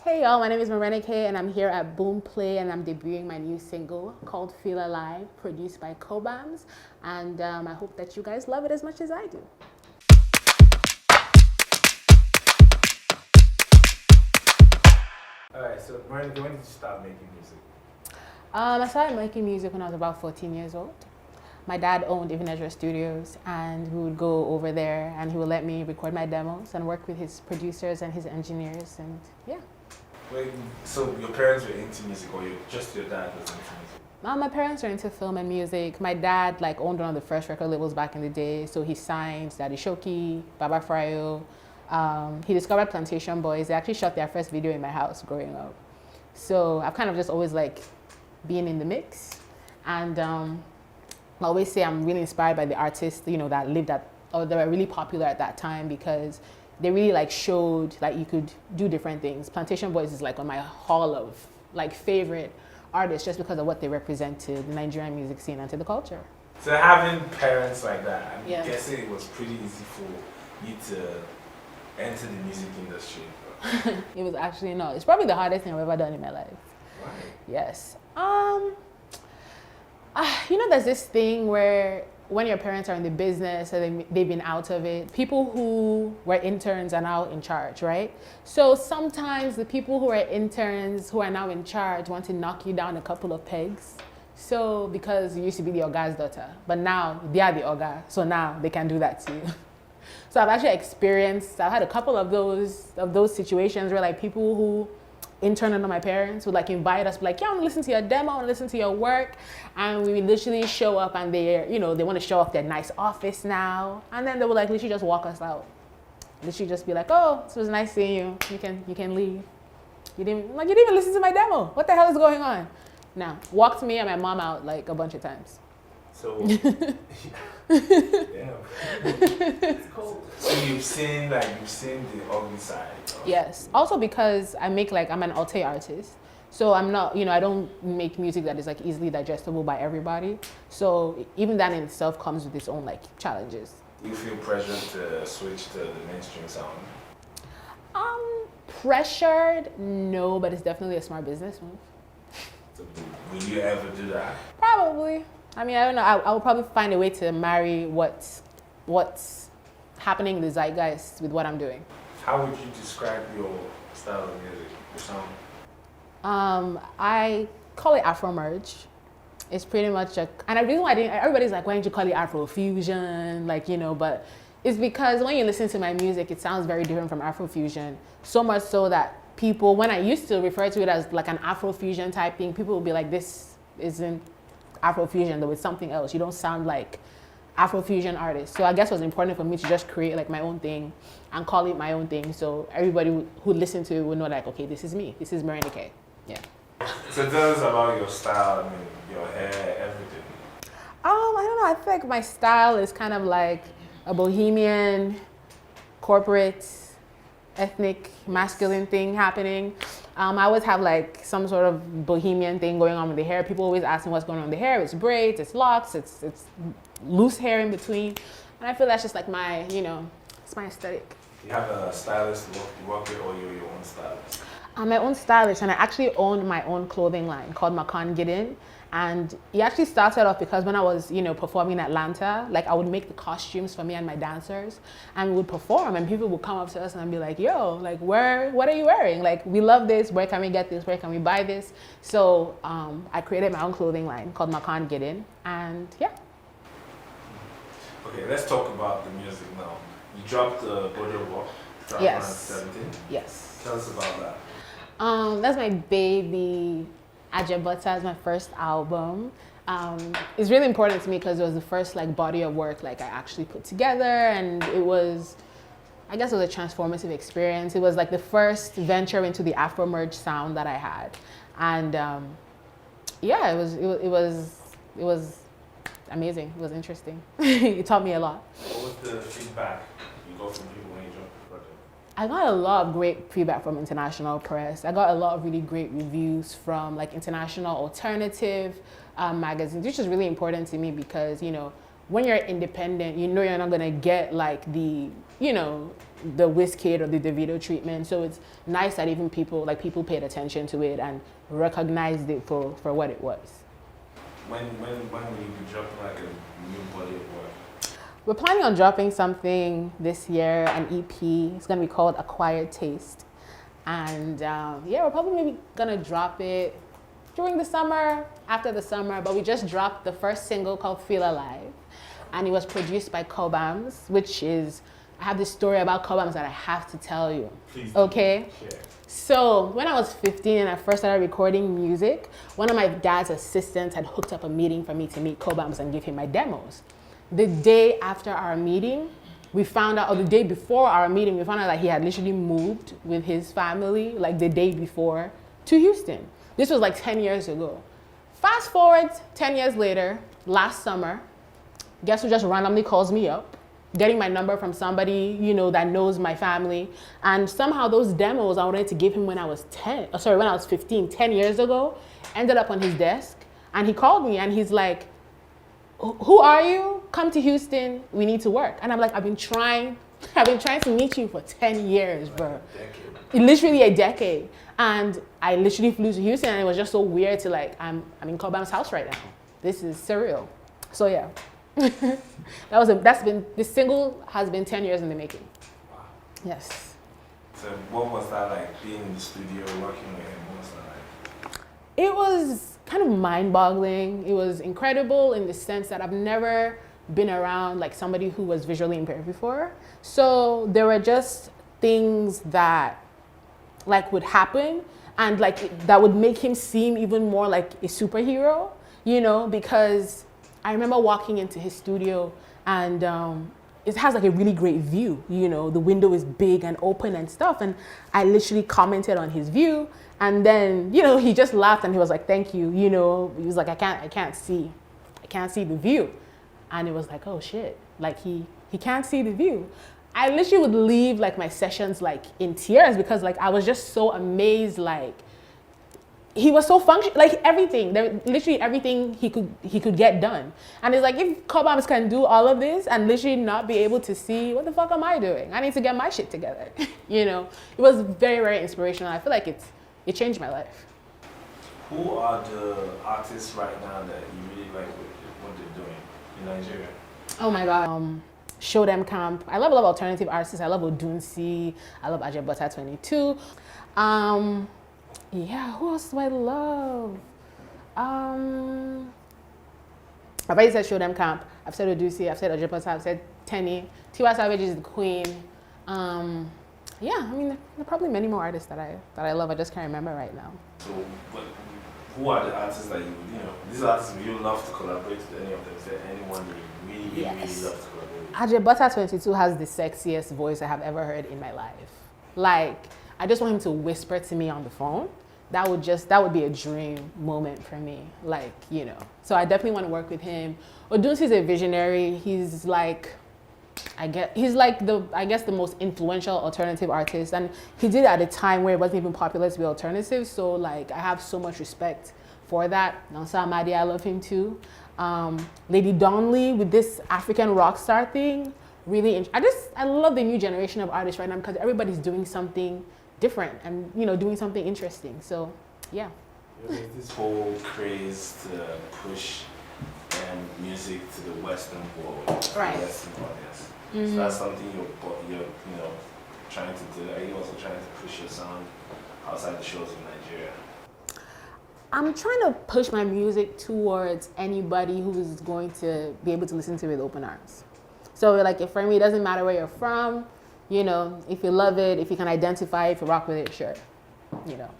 Hey y'all, my name is Marenikae and I'm here at Boom Play and I'm debuting my new single called Feel Alive, produced by Cobams. And I hope that you guys love it as much as I do. Alright, so Marenikae, when did you start making music? I started making music when I was about 14 years old. My dad owned Even Ezra Studios and we would go over there and he would let me record my demos and work with his producers and his engineers and yeah. Wait, so your parents were into music or just your dad was into music? My parents were into film and music. My dad owned one of the first record labels back in the day, so he signed Daddy Shoki, Baba Fryo. He discovered Plantation Boys. They actually shot their first video in my house growing up. So I've kind of just always being in the mix. And I always say I'm really inspired by the artists, that lived at, or that were really popular at that time because they really showed you could do different things. Plantation Boys is on my hall of favorite artists just because of what they represented, the Nigerian music scene and to the culture. So having parents like that, I'm Yeah. guessing it was pretty easy for you to enter the music industry. It was actually, no, it's probably the hardest thing I've ever done in my life. Why? Yes. There's this thing where when your parents are in the business and they've been out of it, people who were interns are now in charge, right? So sometimes the people who are interns who are now in charge want to knock you down a couple of pegs. So because you used to be the Oga's daughter, but now they are the Oga, so now they can do that to you. So I've actually I've had a couple of those situations where people who intern under my parents would invite us, yeah, I want to listen to your demo, I want to listen to your work. And we would literally show up and they want to show off their nice office now. And then they would literally just walk us out. Literally just be oh, it was nice seeing you. You can leave. You didn't even listen to my demo. What the hell is going on? Now, walked me and my mom out a bunch of times. So, yeah. It's cool. So you've seen the ugly side. Yes. Also because I'm an alt artist. So I'm not, I don't make music that is easily digestible by everybody. So even that in itself comes with its own challenges. Do you feel pressured to switch to the mainstream sound? Pressured? No, but it's definitely a smart business move. So will you ever do that? Probably. I mean, I don't know. I will probably find a way to marry what's happening in the zeitgeist with what I'm doing. How would you describe your style of music, your sound? I call it Afro merge. It's pretty much and I really everybody's why don't you call it Afro fusion? But it's because when you listen to my music, it sounds very different from Afro fusion. So much so that people, when I used to refer to it as an Afro fusion type thing, people would be this isn't Afro fusion, though it's something else. You don't sound like Afro fusion artist. So I guess it was important for me to just create my own thing and call it my own thing. So everybody who listened to it would know okay, this is me. This is Marenikae. Yeah. So tell us about your style, your hair, everything. I don't know. I feel my style is kind of a bohemian, corporate, ethnic, masculine thing happening. I always have some sort of bohemian thing going on with the hair. People always ask me what's going on with the hair. It's braids, it's locks, it's loose hair in between. And I feel that's just my, it's my aesthetic. You have a stylist you work with or you're your own stylist? I'm my own stylist and I actually owned my own clothing line called Marenikae. And it actually started off because when I was, performing in Atlanta, I would make the costumes for me and my dancers and we would perform and people would come up to us and be yo, what are you wearing? We love this, where can we get this, where can we buy this? So I created my own clothing line called Marenikae and yeah. Okay, let's talk about the music now. You dropped Body of Work, Yes. 17. Yes. Tell us about that. That's my baby. Ajabota is my first album. It's really important to me because it was the first body of work I actually put together, and it was, I guess, it was a transformative experience. It was the first venture into the Afro merge sound that I had, and yeah, it was amazing. It was interesting. It taught me a lot. What was the feedback you got from people when you dropped the project? I got a lot of great feedback from international press. I got a lot of really great reviews from international alternative magazines, which is really important to me because, when you're independent, you're not gonna get the you know, the Wizkid or the Davido treatment. So it's nice that even people paid attention to it and recognized it for what it was. When will you be dropping like a new body of work? We're planning on dropping something this year, an EP. It's gonna be called Acquired Taste. And yeah, we're probably maybe gonna drop it during the summer, after the summer, but we just dropped the first single called Feel Alive. And it was produced by Cobams, which is, I have this story about Cobams that I have to tell you. Please. Okay? Share. So when I was 15 and I first started recording music, one of my dad's assistants had hooked up a meeting for me to meet Cobams and give him my demos. The day after our meeting, we found out, or the day before our meeting, we found out that he had literally moved with his family, like the day before, to Houston. This was like 10 years ago. Fast forward 10 years later, last summer, guess who just randomly calls me up, getting my number from somebody, you know, that knows my family. And somehow those demos I wanted to give him when I was 15, 10 years ago, ended up on his desk. And he called me and he's like, who are you? Come to Houston, we need to work. And I'm like, I've been trying to meet you for 10 years, bro. Literally a decade. And I literally flew to Houston and it was just so weird to like, I'm in Cobam's house right now. This is surreal. So yeah. This single has been 10 years in the making. Wow. Yes. So what was that like, being in the studio, working with him? What was that like? It was kind of mind-boggling. It was incredible in the sense that I've never been around like somebody who was visually impaired before. So there were just things that like would happen and like that would make him seem even more like a superhero, you know, because I remember walking into his studio and it has like a really great view, you know, the window is big and open and stuff. And I literally commented on his view and then, you know, he just laughed and he was like, thank you. You know, he was like, I can't see the view. And it was like, oh shit, like he can't see the view. I literally would leave like my sessions like in tears because like I was just so amazed, like he was so functional, like everything, literally everything he could get done. And it's like, if Cobams can do all of this and literally not be able to see, what the fuck am I doing? I need to get my shit together. You know, it was very, very inspirational. I feel like it changed my life. Who are the artists right now that you really like what they're doing in Nigeria? Oh my God. Show Them Camp. I love a lot of alternative artists. I love Odunsi. I love Ajebota 22. Yeah, who else do I love? I've already said Show Them Camp. I've said Odunsi. I've said Ajebota. I've said Tenny. Tiwa Savage is the queen. Yeah, I mean, there are probably many more artists that I love. I just can't remember right now. So, who are the artists that you know? These artists you love to collaborate with any of them? Is there anyone that you really love to collaborate with? Ajebota 22 has the sexiest voice I have ever heard in my life. Like, I just want him to whisper to me on the phone. That would be a dream moment for me. Like, you know. So I definitely want to work with him. Odunsi is a visionary. He's like, the most influential alternative artist, and he did it at a time where it wasn't even popular to be alternative. So like, I have so much respect for that. Nansa Amadi, I love him too. Lady Donley with this African rock star thing, really. I love the new generation of artists right now because everybody's doing something different and, you know, doing something interesting. So yeah. There's this whole craze to push music to the Western world, right? Western audience. Mm-hmm. So that's something you're you know trying to do. Are you also trying to push your sound outside the shores of Nigeria? I'm trying to push my music towards anybody who is going to be able to listen to it with open arms. So like, for me, it doesn't matter where you're from, you know, if you love it, if you can identify, if you rock with it, sure, you know.